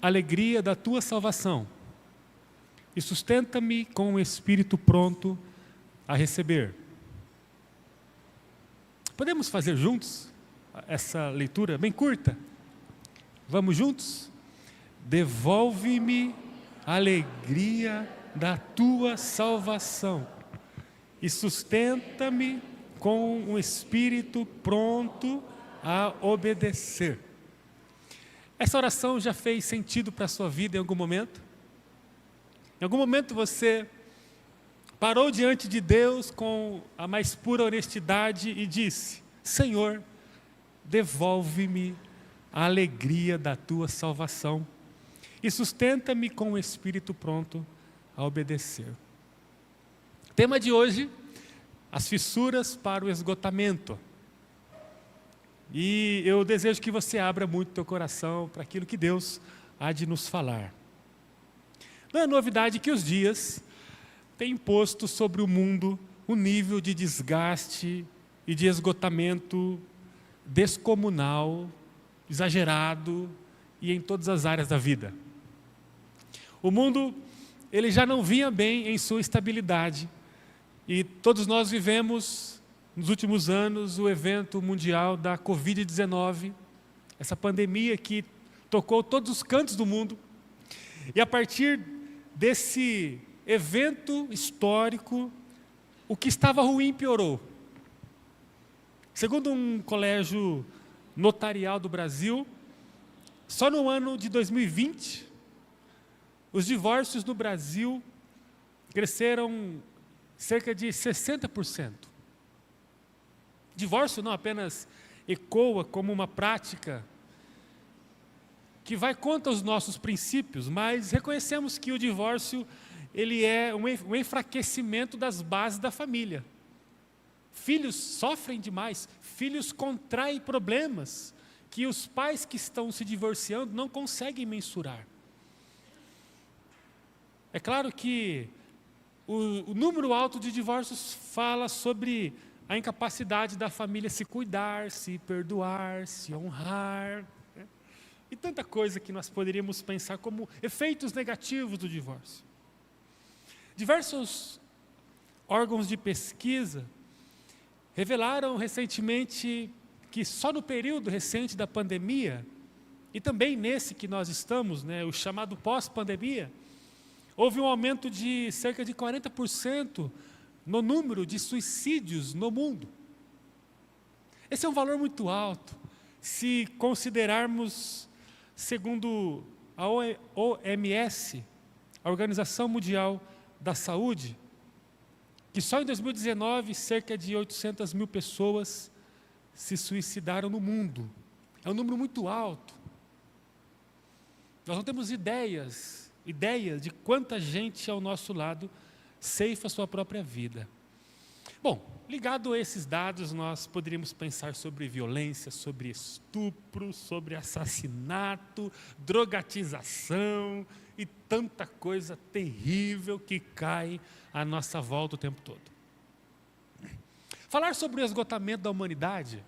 alegria da tua salvação e sustenta-me com o espírito pronto a receber. Podemos fazer juntos essa leitura bem curta? Vamos juntos? Devolve-me a alegria da tua salvação e sustenta-me com um espírito pronto a obedecer. Essa oração já fez sentido para a sua vida em algum momento? Em algum momento você parou diante de Deus com a mais pura honestidade e disse: Senhor, devolve-me a alegria da tua salvação e sustenta-me com o espírito pronto a obedecer. Tema de hoje: as fissuras para o esgotamento. E eu desejo que você abra muito teu coração para aquilo que Deus há de nos falar. Não é novidade que os dias têm imposto sobre o mundo um nível de desgaste e de esgotamento descomunal, exagerado e em todas as áreas da vida. O mundo, ele já não vinha bem em sua estabilidade e todos nós vivemos nos últimos anos o evento mundial da Covid-19, essa pandemia que tocou todos os cantos do mundo. E a partir desse evento histórico, o que estava ruim piorou. Segundo um colégio notarial do Brasil, só no ano de 2020, os divórcios no Brasil cresceram cerca de 60%. Divórcio não apenas ecoa como uma prática que vai contra os nossos princípios, mas reconhecemos que o divórcio ele é um enfraquecimento das bases da família. Filhos sofrem demais, filhos contraem problemas que os pais que estão se divorciando não conseguem mensurar. É claro que o número alto de divórcios fala sobre a incapacidade da família se cuidar, se perdoar, se honrar, né? E tanta coisa que nós poderíamos pensar como efeitos negativos do divórcio. Diversos órgãos de pesquisa revelaram recentemente que só no período recente da pandemia, e também nesse que nós estamos, né, o chamado pós-pandemia, houve um aumento de cerca de 40% no número de suicídios no mundo. Esse é um valor muito alto, se considerarmos, segundo a OMS, a Organização Mundial da Saúde, que só em 2019 cerca de 800 mil pessoas se suicidaram no mundo. É um número muito alto. Nós não temos ideias de quanta gente ao nosso lado ceifa sua própria vida. Bom, ligado a esses dados, nós poderíamos pensar sobre violência, sobre estupro, sobre assassinato, drogatização e tanta coisa terrível que cai à nossa volta o tempo todo. Falar sobre o esgotamento da humanidade,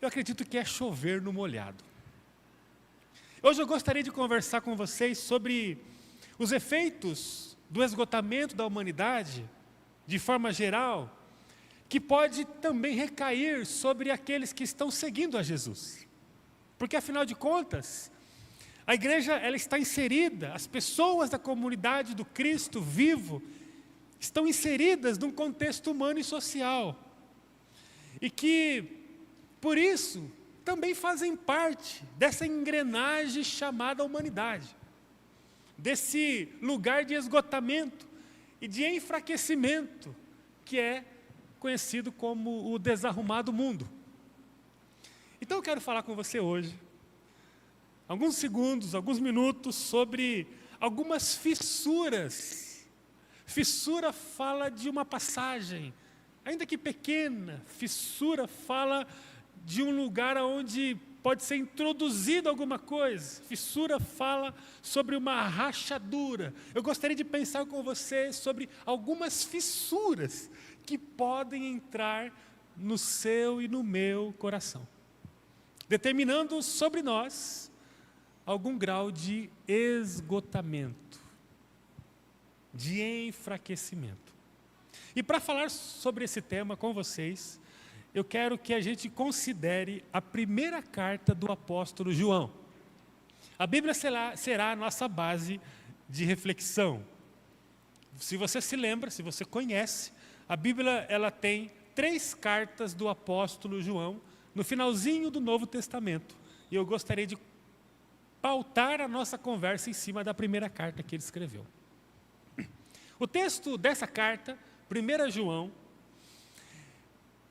eu acredito que é chover no molhado. Hoje eu gostaria de conversar com vocês sobre os efeitos do esgotamento da humanidade, de forma geral, que pode também recair sobre aqueles que estão seguindo a Jesus. Porque, afinal de contas, a igreja ela está inserida, as pessoas da comunidade do Cristo vivo estão inseridas num contexto humano e social. E que, por isso, também fazem parte dessa engrenagem chamada humanidade. Desse lugar de esgotamento e de enfraquecimento que é conhecido como o desarrumado mundo. Então eu quero falar com você hoje, alguns segundos, alguns minutos, sobre algumas fissuras. Fissura fala de uma passagem, ainda que pequena. Fissura fala de um lugar onde pode ser introduzido alguma coisa. Fissura fala sobre uma rachadura. Eu gostaria de pensar com você sobre algumas fissuras que podem entrar no seu e no meu coração. determinando sobre nós algum grau de esgotamento, de enfraquecimento. E para falar sobre esse tema com vocês, eu quero que a gente considere a primeira carta do apóstolo João. A Bíblia será a nossa base de reflexão. Se você se lembra, se você conhece, a Bíblia ela tem 3 cartas do apóstolo João no finalzinho do Novo Testamento. E eu gostaria de pautar a nossa conversa em cima da primeira carta que ele escreveu. O texto dessa carta, 1 João,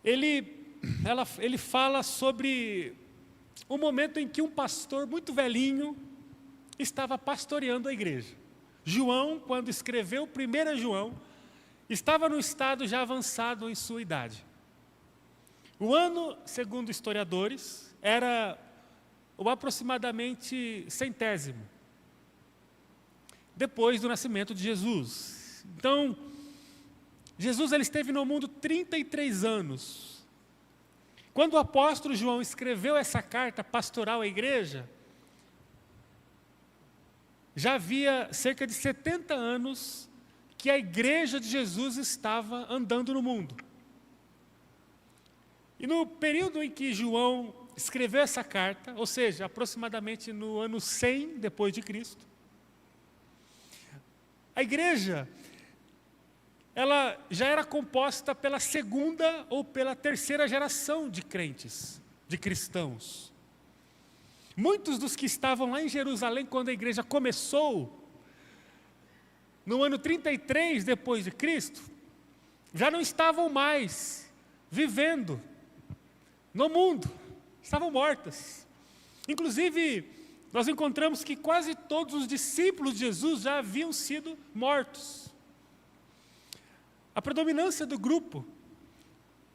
ele fala sobre o momento em que um pastor muito velhinho estava pastoreando a igreja. João, quando escreveu 1 João, estava num estado já avançado em sua idade. O ano, segundo historiadores, era o aproximadamente 100º, depois do nascimento de Jesus. Então, Jesus ele esteve no mundo 33 anos. Quando o apóstolo João escreveu essa carta pastoral à igreja, já havia cerca de 70 anos que a igreja de Jesus estava andando no mundo. E no período em que João escreveu essa carta, ou seja, aproximadamente no ano 100 depois de Cristo, a igreja ela já era composta pela segunda ou pela terceira geração de crentes, de cristãos. Muitos dos que estavam lá em Jerusalém quando a igreja começou, no ano 33 depois de Cristo, já não estavam mais vivendo no mundo, estavam mortas. Inclusive, nós encontramos que quase todos os discípulos de Jesus já haviam sido mortos. A predominância do grupo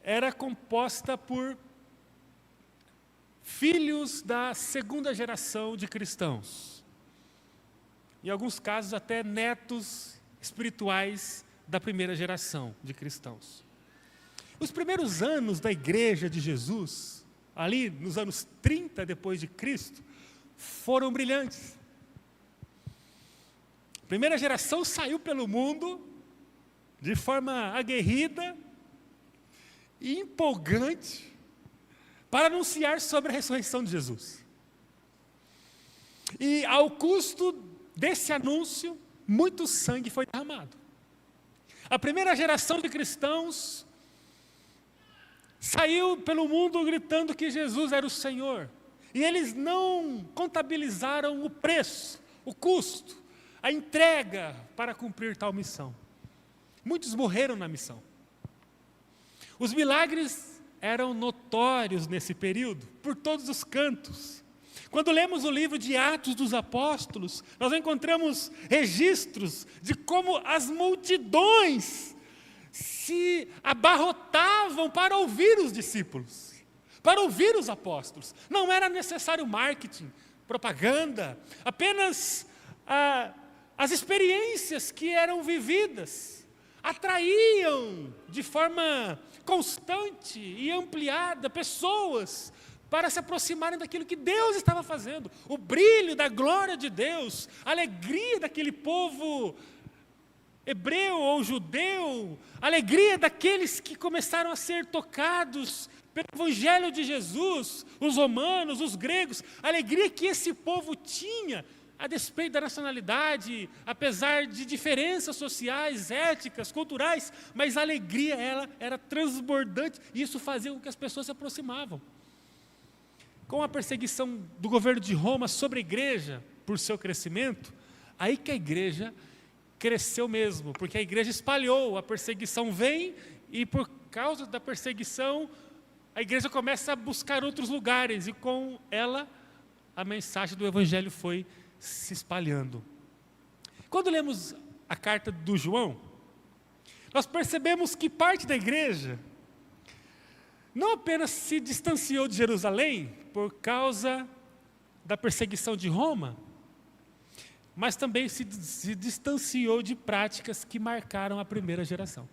era composta por filhos da segunda geração de cristãos. Em alguns casos, até netos espirituais da primeira geração de cristãos. Os primeiros anos da igreja de Jesus, ali nos anos 30 depois de Cristo, foram brilhantes. A primeira geração saiu pelo mundo de forma aguerrida e empolgante para anunciar sobre a ressurreição de Jesus. E ao custo desse anúncio, muito sangue foi derramado. A primeira geração de cristãos saiu pelo mundo gritando que Jesus era o Senhor. E eles não contabilizaram o preço, o custo, a entrega para cumprir tal missão. Muitos morreram na missão. Os milagres eram notórios nesse período, por todos os cantos. Quando lemos o livro de Atos dos Apóstolos, nós encontramos registros de como as multidões se abarrotavam para ouvir os discípulos, para ouvir os apóstolos. Não era necessário marketing, propaganda, apenas as experiências que eram vividas atraíam de forma constante e ampliada pessoas para se aproximarem daquilo que Deus estava fazendo. O brilho da glória de Deus, a alegria daquele povo hebreu ou judeu, a alegria daqueles que começaram a ser tocados pelo Evangelho de Jesus, os romanos, os gregos, a alegria que esse povo tinha, a despeito da nacionalidade, apesar de diferenças sociais, éticas, culturais, mas a alegria ela era transbordante e isso fazia com que as pessoas se aproximavam. Com a perseguição do governo de Roma sobre a igreja, por seu crescimento, aí que a igreja cresceu mesmo, porque a igreja espalhou, a perseguição vem e por causa da perseguição, a igreja começa a buscar outros lugares e com ela a mensagem do evangelho foi se espalhando. Quando lemos a carta do João, nós percebemos que parte da igreja não apenas se distanciou de Jerusalém por causa da perseguição de Roma, mas também se distanciou de práticas que marcaram a primeira geração.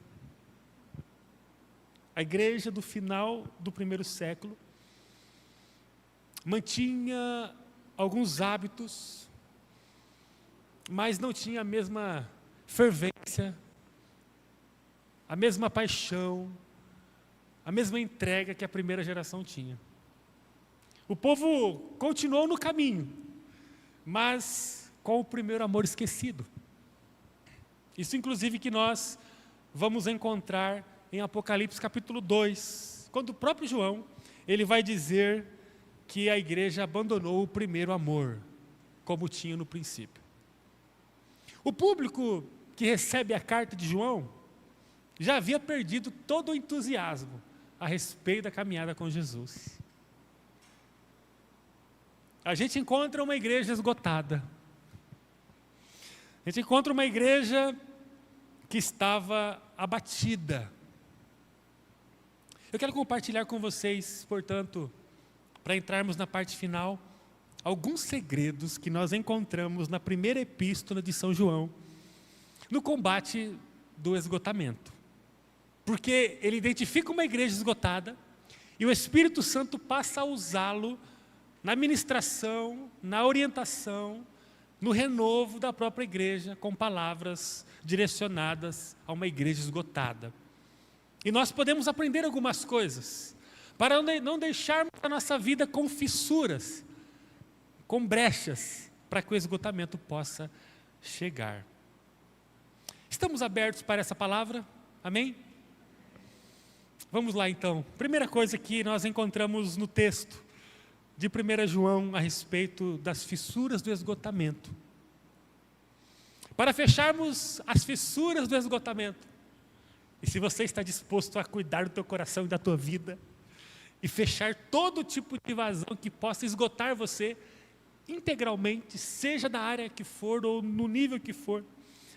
A igreja do final do primeiro século mantinha alguns hábitos, mas não tinha a mesma fervência, a mesma paixão, a mesma entrega que a primeira geração tinha. O povo continuou no caminho, mas com o primeiro amor esquecido. Isso inclusive que nós vamos encontrar em Apocalipse capítulo 2, quando o próprio João, ele vai dizer que a igreja abandonou o primeiro amor, como tinha no princípio. O público que recebe a carta de João já havia perdido todo o entusiasmo a respeito da caminhada com Jesus. A gente encontra uma igreja esgotada. A gente encontra uma igreja que estava abatida. Eu quero compartilhar com vocês, portanto, para entrarmos na parte final, alguns segredos que nós encontramos na primeira epístola de São João, no combate do esgotamento. Porque ele identifica uma igreja esgotada e o Espírito Santo passa a usá-lo na ministração, na orientação, no renovo da própria igreja, com palavras direcionadas a uma igreja esgotada. E nós podemos aprender algumas coisas, para não deixarmos a nossa vida com fissuras, com brechas, para que o esgotamento possa chegar. Estamos abertos para essa palavra? Amém? Vamos lá então. Primeira coisa que nós encontramos no texto de 1 João a respeito das fissuras do esgotamento. Para fecharmos as fissuras do esgotamento, e se você está disposto a cuidar do teu coração e da tua vida, e fechar todo tipo de vazão que possa esgotar você integralmente, seja da área que for ou no nível que for.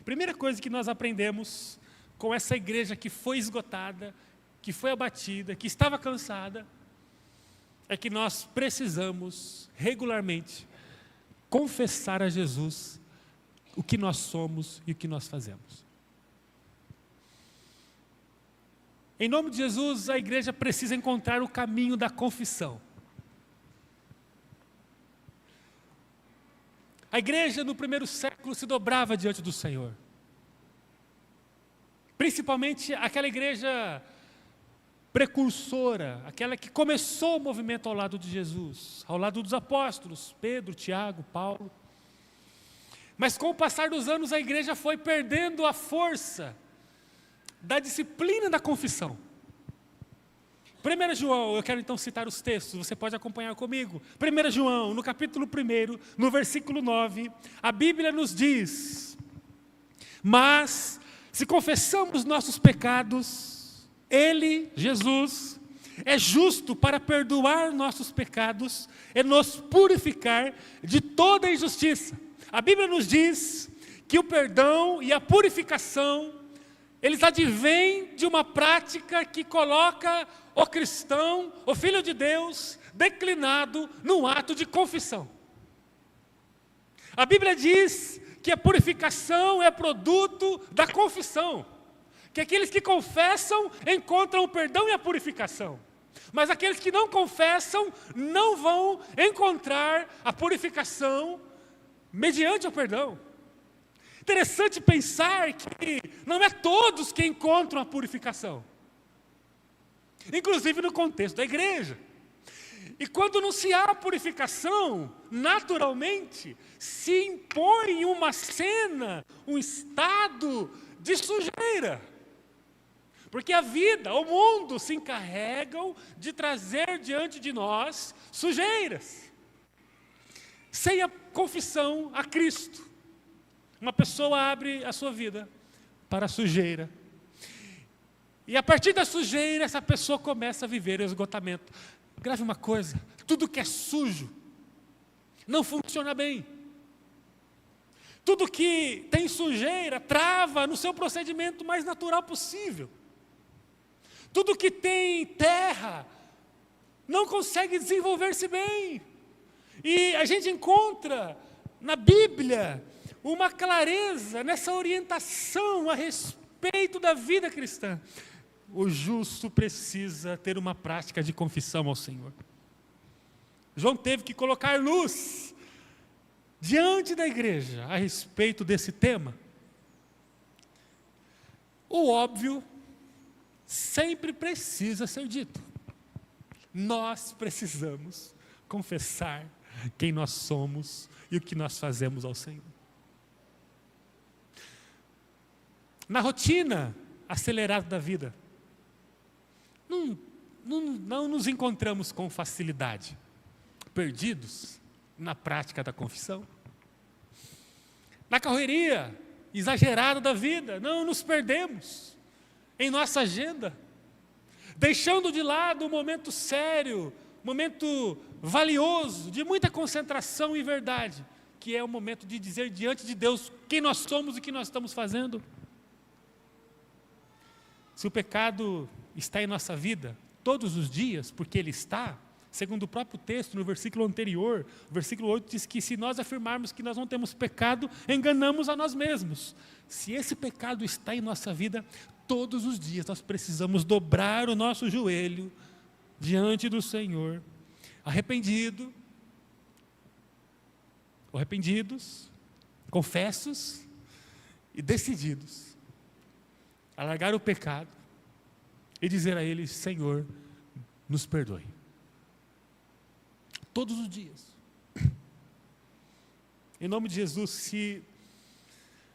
Primeira coisa que nós aprendemos com essa igreja que foi esgotada, que foi abatida, que estava cansada, é que nós precisamos regularmente confessar a Jesus o que nós somos e o que nós fazemos. Em nome de Jesus, a igreja precisa encontrar o caminho da confissão. A igreja no primeiro século se dobrava diante do Senhor. Principalmente aquela igreja precursora, aquela que começou o movimento ao lado de Jesus, ao lado dos apóstolos, Pedro, Tiago, Paulo. Mas com o passar dos anos a igreja foi perdendo a força da disciplina da confissão. 1 João, eu quero então citar os textos, você pode acompanhar comigo. 1 João, no capítulo 1, no versículo 9, a Bíblia nos diz: mas se confessamos nossos pecados, Ele, Jesus, é justo para perdoar nossos pecados e nos purificar de toda injustiça. A Bíblia nos diz que o perdão e a purificação, eles advêm de uma prática que coloca o cristão, o Filho de Deus, declinado num ato de confissão. A Bíblia diz que a purificação é produto da confissão, que aqueles que confessam encontram o perdão e a purificação, mas aqueles que não confessam não vão encontrar a purificação mediante o perdão. Interessante pensar que não é todos que encontram a purificação, inclusive no contexto da igreja. E quando não se há purificação, naturalmente se impõe uma cena, um estado de sujeira. Porque a vida, o mundo se encarregam de trazer diante de nós sujeiras. Sem a confissão a Cristo, uma pessoa abre a sua vida para a sujeira. E a partir da sujeira, essa pessoa começa a viver o esgotamento. Grave uma coisa: tudo que é sujo não funciona bem. Tudo que tem sujeira trava no seu procedimento mais natural possível. Tudo que tem terra não consegue desenvolver-se bem. E a gente encontra na Bíblia uma clareza nessa orientação a respeito da vida cristã. O justo precisa ter uma prática de confissão ao Senhor. João teve que colocar luz diante da igreja a respeito desse tema. O óbvio sempre precisa ser dito. Nós precisamos confessar quem nós somos e o que nós fazemos ao Senhor. Na rotina acelerada da vida, não nos encontramos com facilidade, perdidos na prática da confissão. Na correria exagerada da vida, não nos perdemos em nossa agenda, deixando de lado um momento sério, momento valioso, de muita concentração e verdade, que é o momento de dizer diante de Deus quem nós somos e o que nós estamos fazendo. Se o pecado está em nossa vida todos os dias, porque ele está, segundo o próprio texto, no versículo anterior, o versículo 8 diz que se nós afirmarmos que nós não temos pecado, enganamos a nós mesmos. Se esse pecado está em nossa vida, todos os dias nós precisamos dobrar o nosso joelho diante do Senhor, arrependidos, confessos e decididos a largar o pecado e dizer a Ele: Senhor, nos perdoe. Todos os dias. Em nome de Jesus, se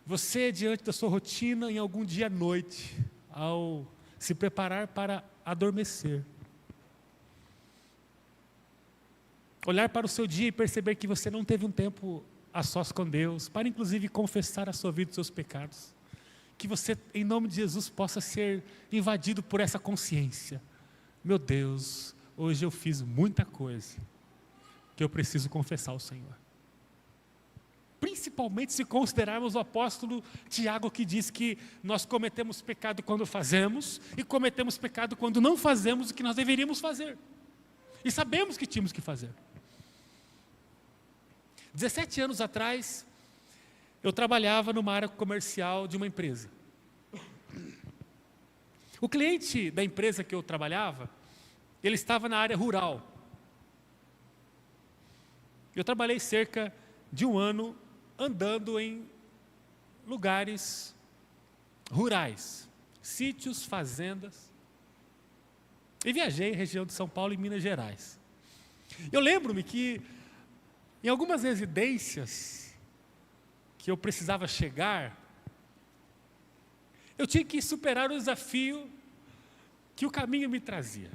você, diante da sua rotina, em algum dia à noite, ao se preparar para adormecer, olhar para o seu dia e perceber que você não teve um tempo a sós com Deus, para inclusive confessar a sua vida e os seus pecados, que você, em nome de Jesus, possa ser invadido por essa consciência: meu Deus, hoje eu fiz muita coisa que eu preciso confessar ao Senhor. Principalmente se considerarmos o apóstolo Tiago, que diz que nós cometemos pecado quando fazemos e cometemos pecado quando não fazemos o que nós deveríamos fazer. E sabemos que tínhamos que fazer. 17 anos atrás, eu trabalhava numa área comercial de uma empresa. O cliente da empresa que eu trabalhava, ele estava na área rural. Eu trabalhei cerca de um ano andando em lugares rurais, sítios, fazendas, e viajei em região de São Paulo e Minas Gerais. Eu lembro-me que em algumas residências que eu precisava chegar, eu tinha que superar o desafio que o caminho me trazia.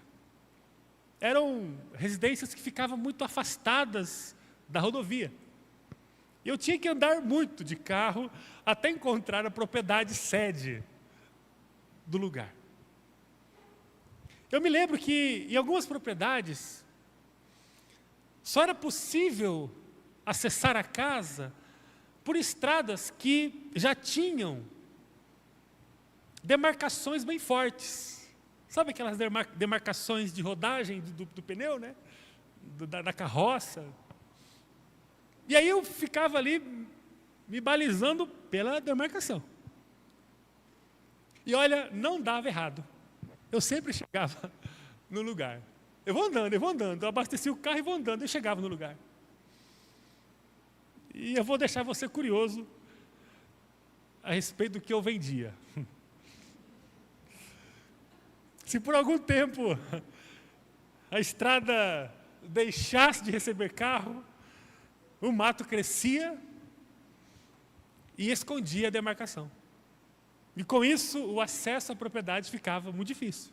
Eram residências que ficavam muito afastadas da rodovia. Eu tinha que andar muito de carro até encontrar a propriedade sede do lugar. Eu me lembro que em algumas propriedades só era possível acessar a casa por estradas que já tinham demarcações bem fortes. Sabe aquelas demarcações de rodagem do pneu, né? Da carroça? E aí eu ficava ali me balizando pela demarcação. E olha, não dava errado. Eu sempre chegava no lugar. Eu vou andando. Eu abasteci o carro e vou andando. Eu chegava no lugar. E eu vou deixar você curioso a respeito do que eu vendia. Se por algum tempo a estrada deixasse de receber carro, o mato crescia e escondia a demarcação. E com isso, o acesso à propriedade ficava muito difícil.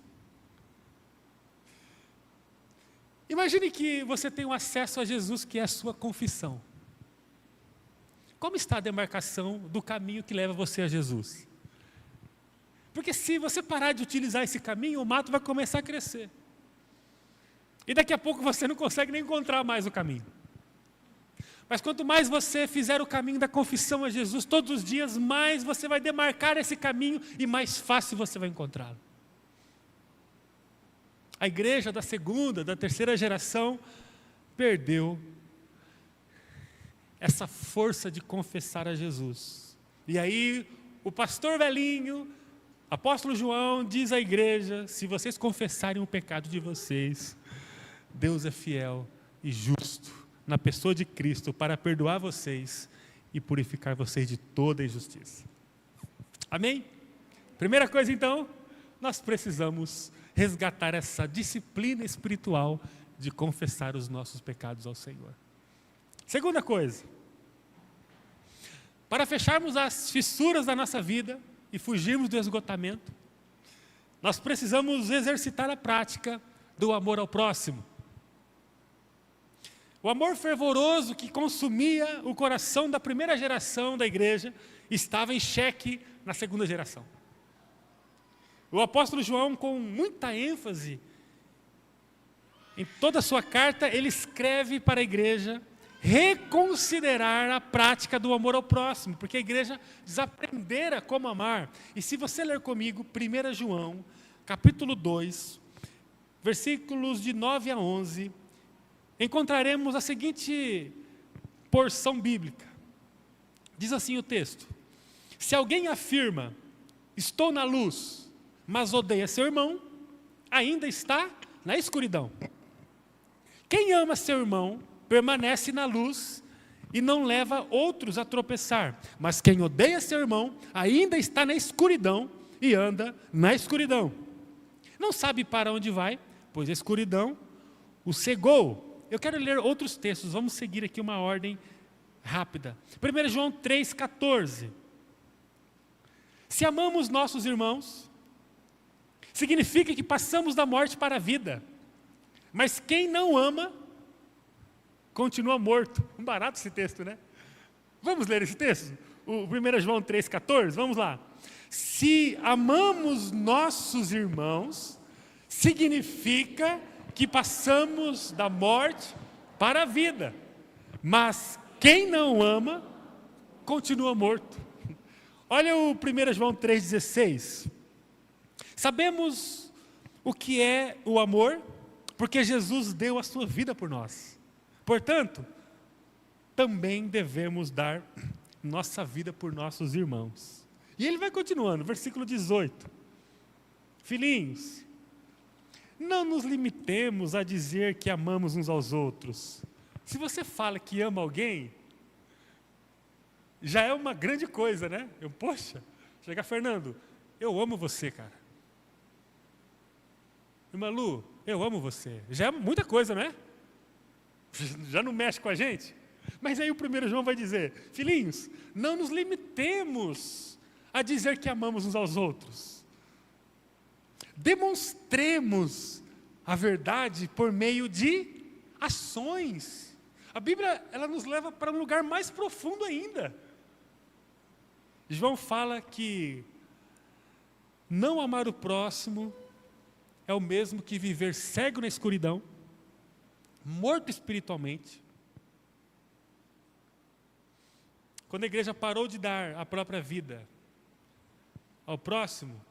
Imagine que você tem um acesso a Jesus, que é a sua confissão. Como está a demarcação do caminho que leva você a Jesus? Porque se você parar de utilizar esse caminho, o mato vai começar a crescer. E daqui a pouco você não consegue nem encontrar mais o caminho. Mas quanto mais você fizer o caminho da confissão a Jesus todos os dias, mais você vai demarcar esse caminho e mais fácil você vai encontrá-lo. A igreja da segunda, da terceira geração perdeu essa força de confessar a Jesus. E aí o pastor velhinho, apóstolo João, diz à igreja: se vocês confessarem o pecado de vocês, Deus é fiel e justo na pessoa de Cristo para perdoar vocês e purificar vocês de toda injustiça. Amém? Primeira coisa então, nós precisamos resgatar essa disciplina espiritual de confessar os nossos pecados ao Senhor. Segunda coisa, para fecharmos as fissuras da nossa vida e fugirmos do esgotamento, nós precisamos exercitar a prática do amor ao próximo. O amor fervoroso que consumia o coração da primeira geração da igreja estava em xeque na segunda geração. O apóstolo João, com muita ênfase, em toda a sua carta, ele escreve para a igreja reconsiderar a prática do amor ao próximo, porque a igreja desaprendera como amar. E se você ler comigo 1 João, capítulo 2, versículos de 9 a 11, encontraremos a seguinte porção bíblica. Diz assim o texto: se alguém afirma, estou na luz, mas odeia seu irmão, ainda está na escuridão. Quem ama seu irmão, permanece na luz e não leva outros a tropeçar. Mas quem odeia seu irmão, ainda está na escuridão e anda na escuridão. Não sabe para onde vai, pois a escuridão o cegou. Eu quero ler outros textos, vamos seguir aqui uma ordem rápida. 1 João 3,14. Se amamos nossos irmãos, significa que passamos da morte para a vida. Mas quem não ama, continua morto. Um barato esse texto, né? Vamos ler esse texto? O 1 João 3,14, vamos lá. Se amamos nossos irmãos, significa que passamos da morte para a vida. Mas quem não ama, continua morto. Olha o 1 João 3,16. Sabemos o que é o amor, porque Jesus deu a sua vida por nós. Portanto, também devemos dar nossa vida por nossos irmãos. E ele vai continuando, versículo 18. Filhinhos, não nos limitemos a dizer que amamos uns aos outros. Se você fala que ama alguém, já é uma grande coisa, né? Poxa, chega Fernando, eu amo você, cara. Irmã Lu, eu amo você. Já é muita coisa, né? Já não mexe com a gente? Mas aí o 1 João vai dizer, filhinhos, não nos limitemos a dizer que amamos uns aos outros. Demonstremos a verdade por meio de ações. A Bíblia, ela nos leva para um lugar mais profundo ainda. João fala que não amar o próximo é o mesmo que viver cego na escuridão, morto espiritualmente. Quando a igreja parou de dar a própria vida ao próximo,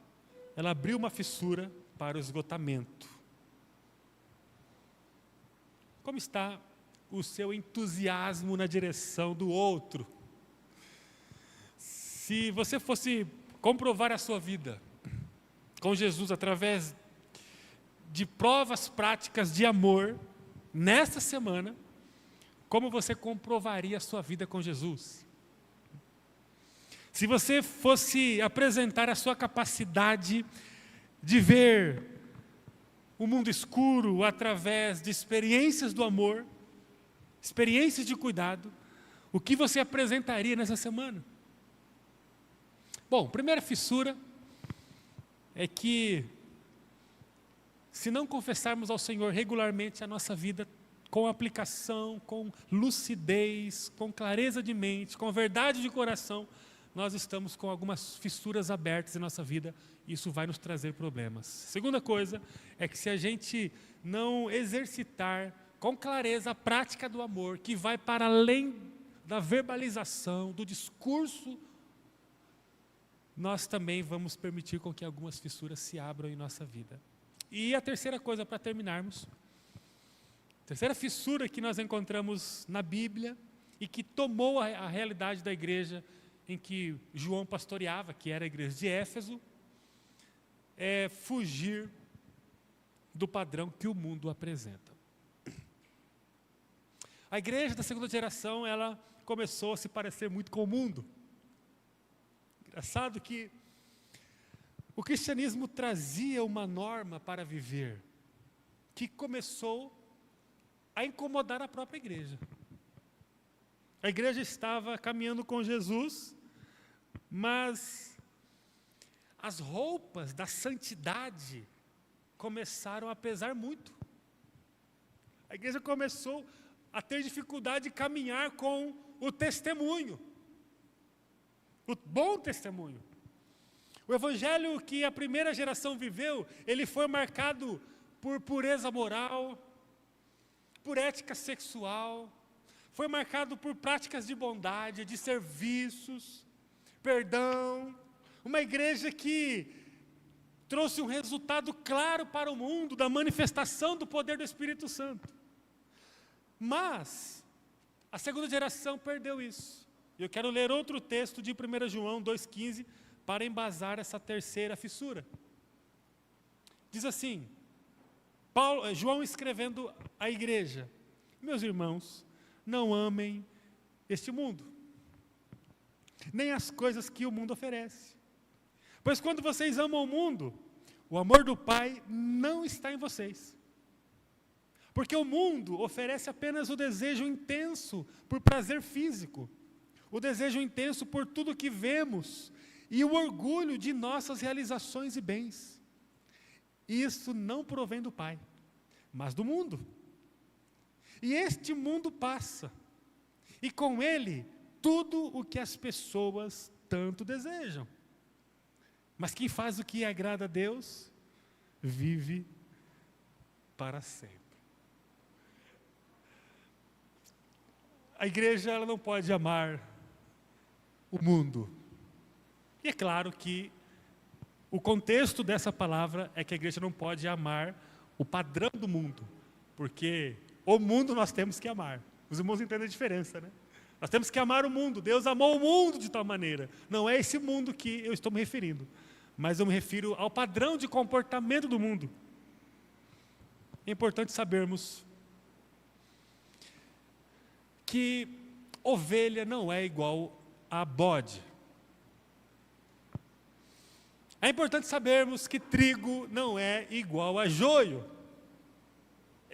ela abriu uma fissura para o esgotamento. Como está o seu entusiasmo na direção do outro? Se você fosse comprovar a sua vida com Jesus através de provas práticas de amor, nesta semana, como você comprovaria a sua vida com Jesus? Se você fosse apresentar a sua capacidade de ver o mundo escuro através de experiências do amor, experiências de cuidado, o que você apresentaria nessa semana? Bom, primeira fissura é que, se não confessarmos ao Senhor regularmente a nossa vida, com aplicação, com lucidez, com clareza de mente, com verdade de coração, nós estamos com algumas fissuras abertas em nossa vida, e isso vai nos trazer problemas. Segunda coisa é que, se a gente não exercitar com clareza a prática do amor, que vai para além da verbalização, do discurso, nós também vamos permitir com que algumas fissuras se abram em nossa vida. E a terceira coisa, para terminarmos, a terceira fissura que nós encontramos na Bíblia e que tomou a realidade da igreja em que João pastoreava, que era a igreja de Éfeso, é fugir do padrão que o mundo apresenta. A igreja da segunda geração, ela começou a se parecer muito com o mundo. Engraçado que o cristianismo trazia uma norma para viver, que começou a incomodar a própria igreja. A igreja estava caminhando com Jesus, mas as roupas da santidade começaram a pesar muito. A igreja começou a ter dificuldade de caminhar com o testemunho, o bom testemunho. O evangelho que a primeira geração viveu, ele foi marcado por pureza moral, por ética sexual, foi marcado por práticas de bondade, de serviços, perdão. Uma igreja que trouxe um resultado claro para o mundo da manifestação do poder do Espírito Santo. Mas a segunda geração perdeu isso. Eu quero ler outro texto de 1 João 2,15 para embasar essa terceira fissura. Diz assim, João escrevendo à igreja: meus irmãos, não amem este mundo, nem as coisas que o mundo oferece. Pois quando vocês amam o mundo, o amor do Pai não está em vocês. Porque o mundo oferece apenas o desejo intenso por prazer físico, o desejo intenso por tudo que vemos e o orgulho de nossas realizações e bens. Isso não provém do Pai, mas do mundo. E este mundo passa, e com ele tudo o que as pessoas tanto desejam. Mas quem faz o que agrada a Deus, vive para sempre. A igreja, ela não pode amar o mundo. E é claro que o contexto dessa palavra é que a igreja não pode amar o padrão do mundo, porque o mundo nós temos que amar. Os irmãos entendem a diferença, né? Nós temos que amar o mundo. Deus amou o mundo de tal maneira. Não é esse mundo que eu estou me referindo, mas eu me refiro ao padrão de comportamento do mundo. É importante sabermos que ovelha não é igual a bode. É importante sabermos que trigo não é igual a joio,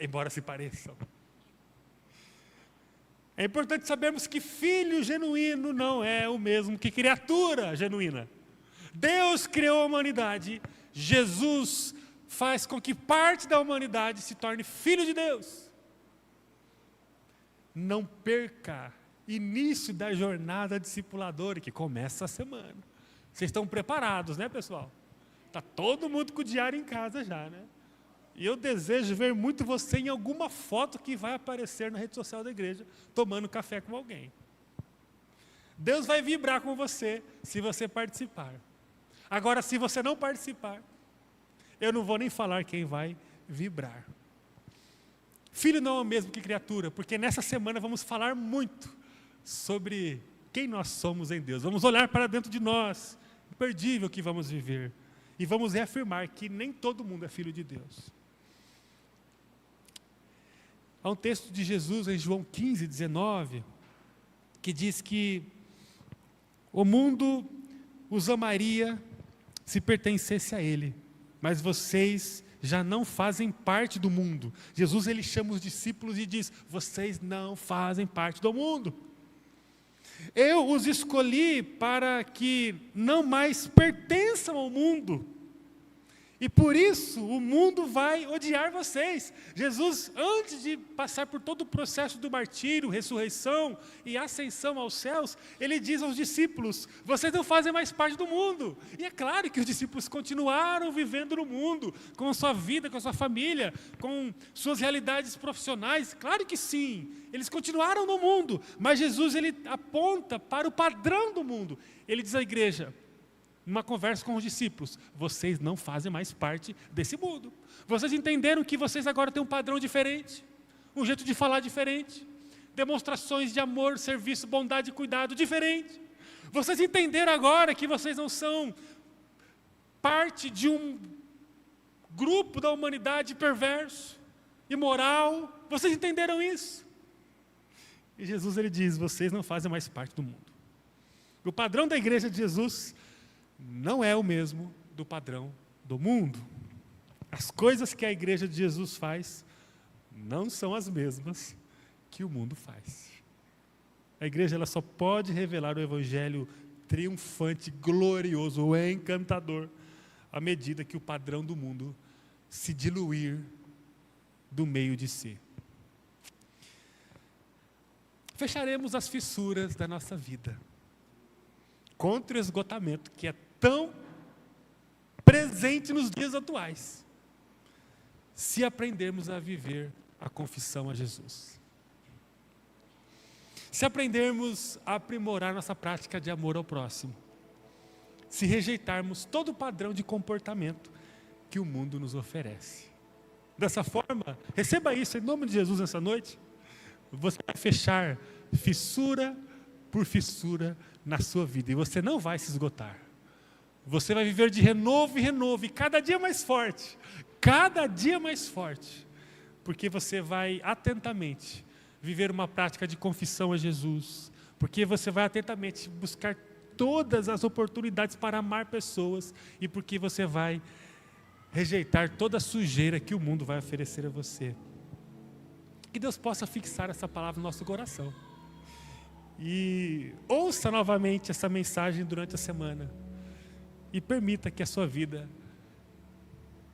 embora se pareçam. É importante sabermos que filho genuíno não é o mesmo que criatura genuína. Deus criou a humanidade, Jesus faz com que parte da humanidade se torne filho de Deus. Não perca início da jornada discipuladora que começa a semana. Vocês estão preparados, né, pessoal? Está todo mundo com o diário em casa já, né? E eu desejo ver muito você em alguma foto que vai aparecer na rede social da igreja, tomando café com alguém. Deus vai vibrar com você se você participar. Agora, se você não participar, eu não vou nem falar quem vai vibrar. Filho não é o mesmo que criatura, porque nessa semana vamos falar muito sobre quem nós somos em Deus. Vamos olhar para dentro de nós, imperdível que vamos viver, e vamos reafirmar que nem todo mundo é filho de Deus. Há um texto de Jesus em João 15, 19, que diz que o mundo os amaria se pertencesse a ele, mas vocês já não fazem parte do mundo. Jesus, ele chama os discípulos e diz: vocês não fazem parte do mundo. Eu os escolhi para que não mais pertençam ao mundo. E por isso o mundo vai odiar vocês. Jesus, antes de passar por todo o processo do martírio, ressurreição e ascensão aos céus, ele diz aos discípulos: vocês não fazem mais parte do mundo. E é claro que os discípulos continuaram vivendo no mundo, com a sua vida, com a sua família, com suas realidades profissionais. Claro que sim, eles continuaram no mundo, mas Jesus, ele aponta para o padrão do mundo. Ele diz à igreja, numa conversa com os discípulos: vocês não fazem mais parte desse mundo. Vocês entenderam que vocês agora têm um padrão diferente, um jeito de falar diferente, demonstrações de amor, serviço, bondade e cuidado diferente. Vocês entenderam agora que vocês não são parte de um grupo da humanidade perverso, imoral. Vocês entenderam isso? E Jesus ele diz: vocês não fazem mais parte do mundo. O padrão da igreja de Jesus não é o mesmo do padrão do mundo. As coisas que a igreja de Jesus faz não são as mesmas que o mundo faz. A igreja ela só pode revelar o evangelho triunfante, glorioso, encantador, à medida que o padrão do mundo se diluir do meio de si. Fecharemos as fissuras da nossa vida contra o esgotamento que é tão presente nos dias atuais, se aprendermos a viver a confissão a Jesus. Se aprendermos a aprimorar nossa prática de amor ao próximo. Se rejeitarmos todo o padrão de comportamento que o mundo nos oferece. Dessa forma, receba isso em nome de Jesus nessa noite. Você vai fechar fissura por fissura na sua vida. E você não vai se esgotar. Você vai viver de renovo em renovo. E cada dia mais forte. Cada dia mais forte. Porque você vai atentamente viver uma prática de confissão a Jesus. Porque você vai atentamente buscar todas as oportunidades para amar pessoas. E porque você vai rejeitar toda a sujeira que o mundo vai oferecer a você. Que Deus possa fixar essa palavra no nosso coração. E ouça novamente essa mensagem durante a semana. E permita que a sua vida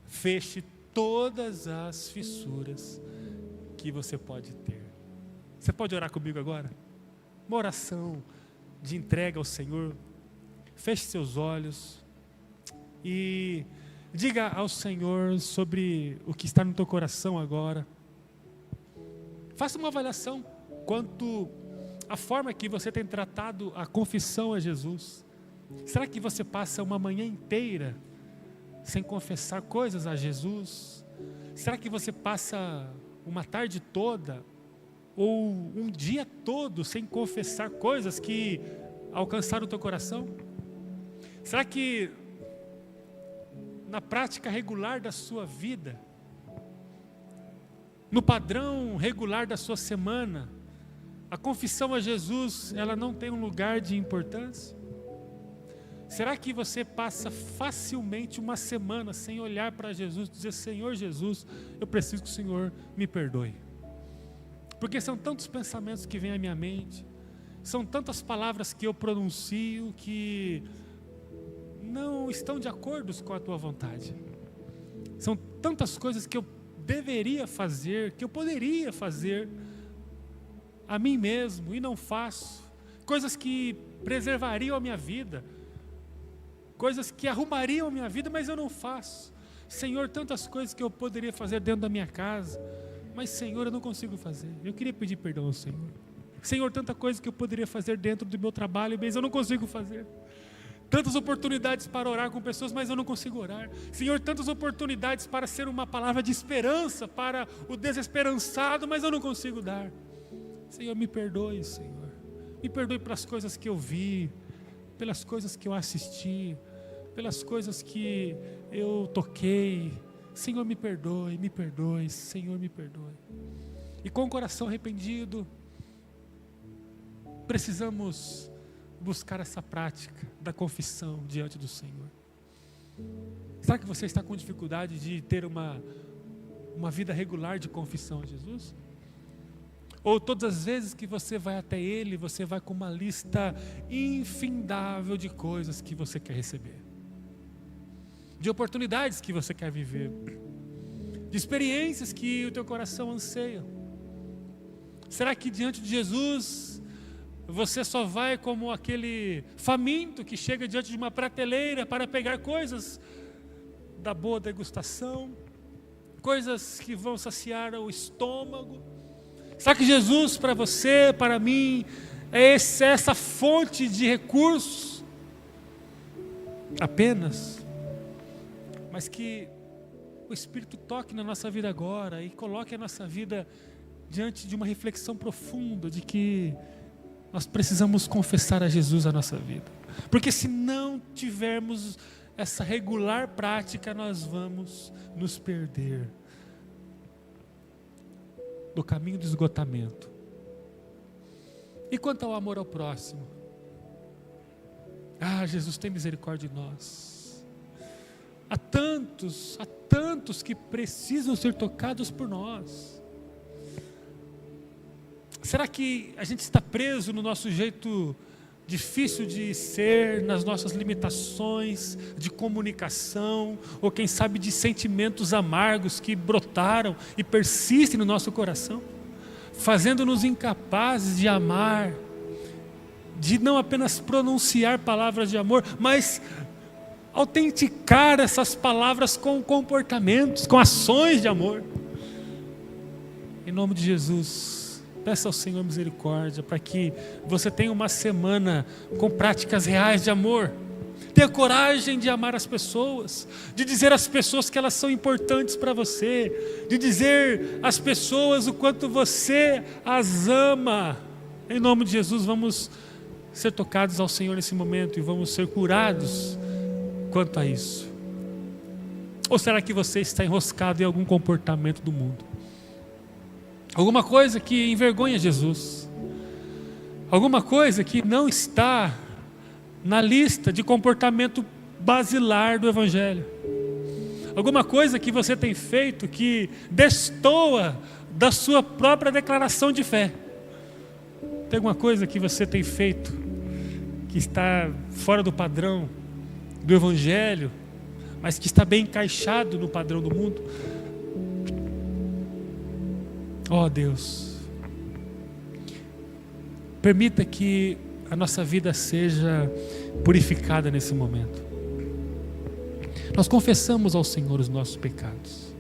feche todas as fissuras que você pode ter. Você pode orar comigo agora? Uma oração de entrega ao Senhor. Feche seus olhos e diga ao Senhor sobre o que está no teu coração agora. Faça uma avaliação quanto à forma que você tem tratado a confissão a Jesus. Será que você passa uma manhã inteira sem confessar coisas a Jesus? Será que você passa uma tarde toda ou um dia todo sem confessar coisas que alcançaram o teu coração? Será que na prática regular da sua vida, no padrão regular da sua semana, a confissão a Jesus, ela não tem um lugar de importância? Será que você passa facilmente uma semana sem olhar para Jesus e dizer: Senhor Jesus, eu preciso que o Senhor me perdoe? Porque são tantos pensamentos que vêm à minha mente, são tantas palavras que eu pronuncio que não estão de acordo com a tua vontade. São tantas coisas que eu deveria fazer, que eu poderia fazer a mim mesmo e não faço. Coisas que preservariam a minha vida, coisas que arrumariam a minha vida, mas eu não faço. Senhor, tantas coisas que eu poderia fazer dentro da minha casa, mas Senhor, eu não consigo fazer. Eu queria pedir perdão ao Senhor. Senhor, tanta coisa que eu poderia fazer dentro do meu trabalho, mas eu não consigo fazer. Tantas oportunidades para orar com pessoas, mas eu não consigo orar. Senhor, tantas oportunidades para ser uma palavra de esperança para o desesperançado, mas eu não consigo dar. Senhor, me perdoe, Senhor. Me perdoe pelas coisas que eu vi, pelas coisas que eu assisti, pelas coisas que eu toquei. Senhor, me perdoe, Senhor, me perdoe. E com o coração arrependido, precisamos buscar essa prática da confissão diante do Senhor. Será que você está com dificuldade de ter uma vida regular de confissão a Jesus? Ou todas as vezes que você vai até Ele, você vai com uma lista infindável de coisas que você quer receber, de oportunidades que você quer viver, de experiências que o teu coração anseia? Será que diante de Jesus você só vai como aquele faminto que chega diante de uma prateleira para pegar coisas da boa degustação, coisas que vão saciar o estômago? Será que Jesus para você, para mim, é essa fonte de recursos apenas? Mas que o Espírito toque na nossa vida agora e coloque a nossa vida diante de uma reflexão profunda de que nós precisamos confessar a Jesus a nossa vida. Porque se não tivermos essa regular prática, nós vamos nos perder do caminho do esgotamento. E quanto ao amor ao próximo? Jesus, tem misericórdia de nós. Há tantos que precisam ser tocados por nós. Será que a gente está preso no nosso jeito difícil de ser, nas nossas limitações de comunicação, ou quem sabe de sentimentos amargos que brotaram e persistem no nosso coração, fazendo-nos incapazes de amar, de não apenas pronunciar palavras de amor, mas autenticar essas palavras com comportamentos, com ações de amor? Em nome de Jesus, peça ao Senhor misericórdia para que você tenha uma semana com práticas reais de amor. Tenha coragem de amar as pessoas, de dizer às pessoas que elas são importantes para você, de dizer às pessoas o quanto você as ama. Em nome de Jesus, vamos ser tocados ao Senhor nesse momento e vamos ser curados quanto a isso. Ou será que você está enroscado em algum comportamento do mundo? Alguma coisa que envergonha Jesus, alguma coisa que não está na lista de comportamento basilar do Evangelho, alguma coisa que você tem feito que destoa da sua própria declaração de fé. Tem alguma coisa que você tem feito que está fora do padrão do Evangelho, mas que está bem encaixado no padrão do mundo? Deus, permita que a nossa vida seja purificada nesse momento. Nós confessamos ao Senhor os nossos pecados,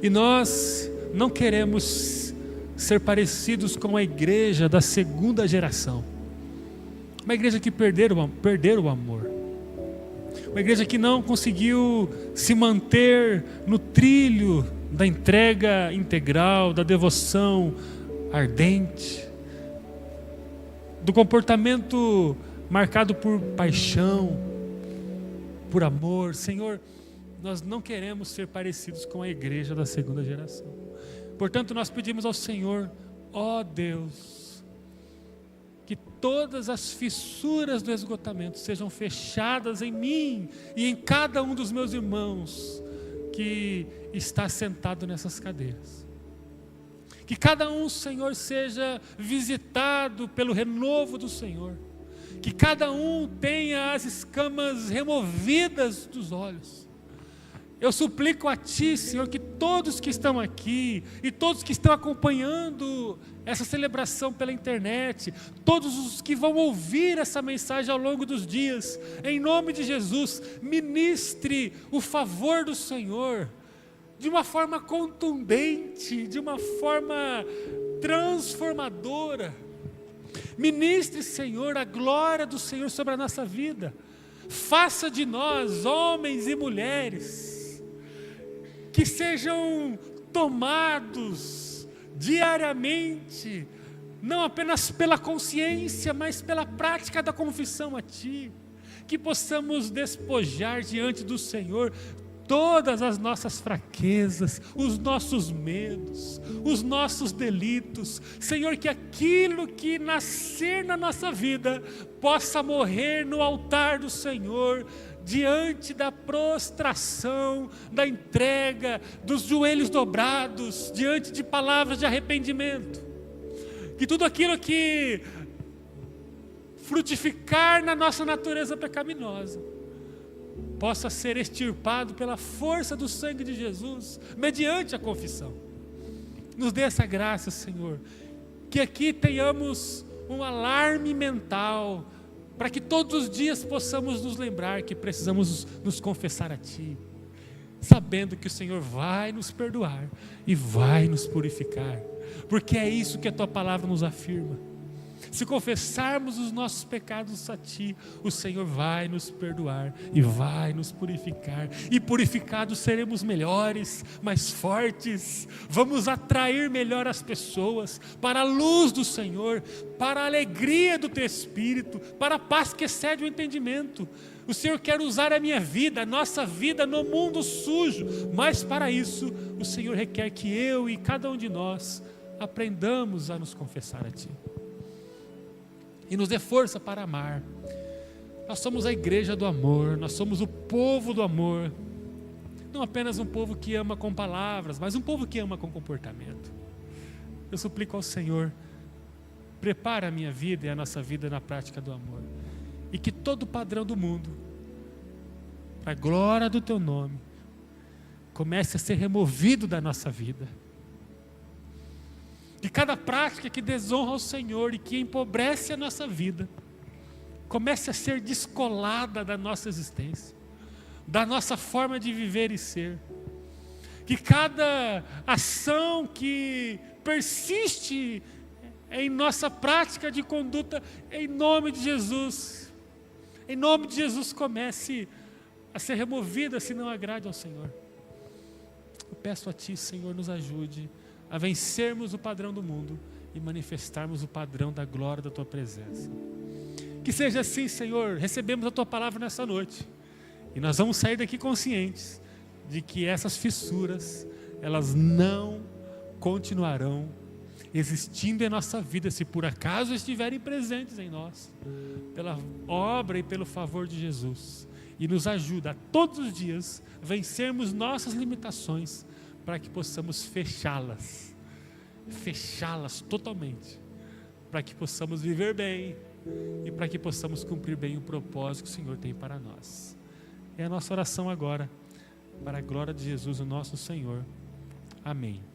e nós não queremos ser parecidos com a igreja da segunda geração, uma igreja que perderam o amor, uma igreja que não conseguiu se manter no trilho da entrega integral, da devoção ardente, do comportamento marcado por paixão, por amor. Senhor, nós não queremos ser parecidos com a igreja da segunda geração. Portanto, nós pedimos ao Senhor, Deus, que todas as fissuras do esgotamento sejam fechadas em mim e em cada um dos meus irmãos que está sentado nessas cadeiras. Que cada um, Senhor, seja visitado pelo renovo do Senhor. Que cada um tenha as escamas removidas dos olhos. Eu suplico a Ti, Senhor, que todos que estão aqui e todos que estão acompanhando essa celebração pela internet, todos os que vão ouvir essa mensagem ao longo dos dias, em nome de Jesus, ministre o favor do Senhor de uma forma contundente, de uma forma transformadora. Ministre, Senhor, a glória do Senhor sobre a nossa vida. Faça de nós, homens e mulheres, que sejam tomados diariamente, não apenas pela consciência, mas pela prática da confissão a Ti. Que possamos despojar diante do Senhor todas as nossas fraquezas, os nossos medos, os nossos delitos. Senhor, que aquilo que nascer na nossa vida possa morrer no altar do Senhor, diante da prostração, da entrega, dos joelhos dobrados, diante de palavras de arrependimento. Que tudo aquilo que frutificar na nossa natureza pecaminosa possa ser extirpado pela força do sangue de Jesus, mediante a confissão. Nos dê essa graça, Senhor, que aqui tenhamos um alarme mental, para que todos os dias possamos nos lembrar que precisamos nos confessar a Ti, sabendo que o Senhor vai nos perdoar e vai nos purificar, porque é isso que a Tua palavra nos afirma. Se confessarmos os nossos pecados a Ti, o Senhor vai nos perdoar e vai nos purificar, e purificados seremos melhores, mais fortes, vamos atrair melhor as pessoas para a luz do Senhor, para a alegria do Teu Espírito, para a paz que excede o entendimento. O Senhor quer usar a minha vida, a nossa vida no mundo sujo, mas para isso o Senhor requer que eu e cada um de nós aprendamos a nos confessar a Ti. e nos dê força para amar. Nós somos a igreja do amor, nós somos o povo do amor. Não apenas um povo que ama com palavras, mas um povo que ama com comportamento. Eu suplico ao Senhor, prepara a minha vida e a nossa vida na prática do amor. E que todo padrão do mundo, para a glória do Teu nome, comece a ser removido da nossa vida. Que cada prática que desonra ao Senhor e que empobrece a nossa vida, comece a ser descolada da nossa existência, da nossa forma de viver e ser. Que cada ação que persiste em nossa prática de conduta, em nome de Jesus, comece a ser removida se não agrade ao Senhor. Eu peço a Ti, Senhor, nos ajude a vencermos o padrão do mundo e manifestarmos o padrão da glória da Tua presença. Que seja assim, Senhor. Recebemos a Tua palavra nessa noite e nós vamos sair daqui conscientes de que essas fissuras, elas não continuarão existindo em nossa vida, se por acaso estiverem presentes em nós, pela obra e pelo favor de Jesus. E nos ajuda a todos os dias vencermos nossas limitações, para que possamos fechá-las totalmente, para que possamos viver bem e para que possamos cumprir bem o propósito que o Senhor tem para nós. É a nossa oração agora, para a glória de Jesus, o nosso Senhor. Amém.